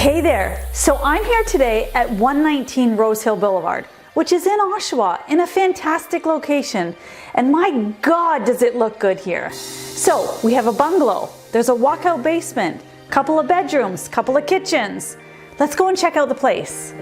Hey there! So I'm here today at 119 Rosehill Boulevard, which is in Oshawa, in a fantastic location. And my God, does it look good here. So we have a bungalow, there's a walkout basement, couple of bedrooms, couple of kitchens. Let's go and check out the place.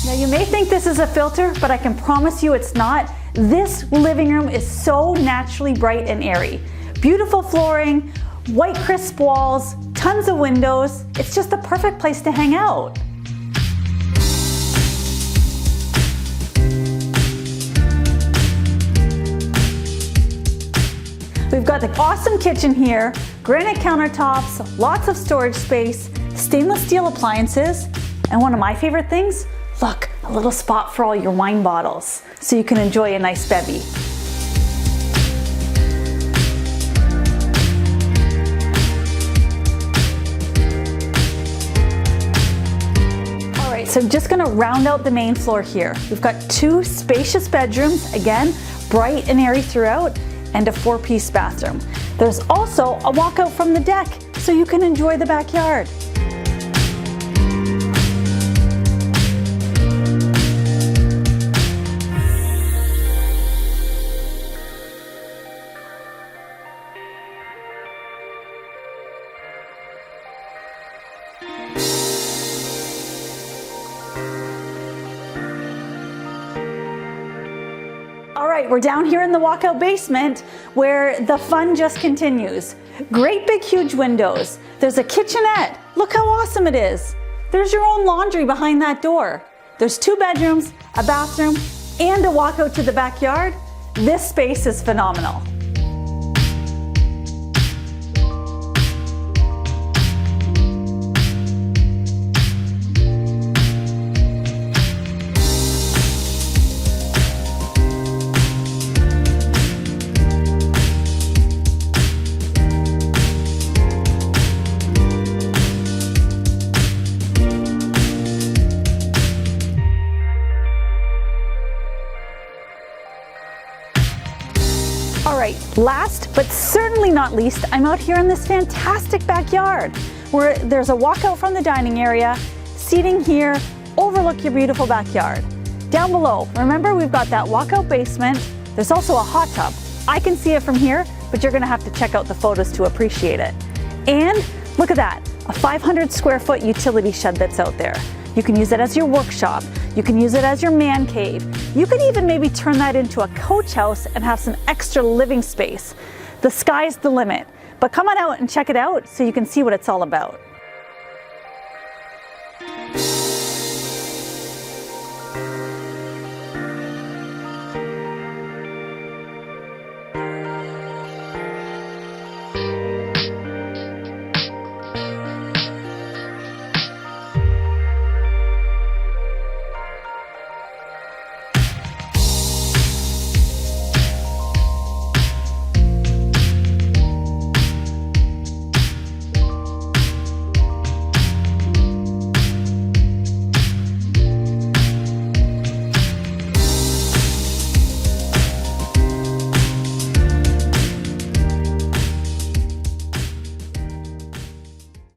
Now you may think this is a filter, but I can promise you it's not. This living room is so naturally bright and airy. Beautiful flooring, white crisp walls, tons of windows. It's just the perfect place to hang out. We've got the awesome kitchen here, granite countertops, lots of storage space, stainless steel appliances, and one of my favorite things, look, a little spot for all your wine bottles, so you can enjoy a nice bevy. All right, so I'm just gonna round out the main floor here. We've got two spacious bedrooms, again, bright and airy throughout, and a 4-piece bathroom. There's also a walkout from the deck, so you can enjoy the backyard. All right, we're down here in the walkout basement where the fun just continues. Great big huge windows. There's a kitchenette. Look how awesome it is. There's your own laundry behind that door. There's 2 bedrooms, a bathroom, and a walkout to the backyard. This space is phenomenal. All right, last but certainly not least, I'm out here in this fantastic backyard where there's a walkout from the dining area, seating here, overlook your beautiful backyard. Down below, remember we've got that walkout basement. There's also a hot tub. I can see it from here, but you're gonna have to check out the photos to appreciate it. And look at that, a 500 square foot utility shed that's out there. You can use it as your workshop. You can use it as your man cave. You can even maybe turn that into a coach house and have some extra living space. The sky's the limit. But come on out and check it out so you can see what it's all about.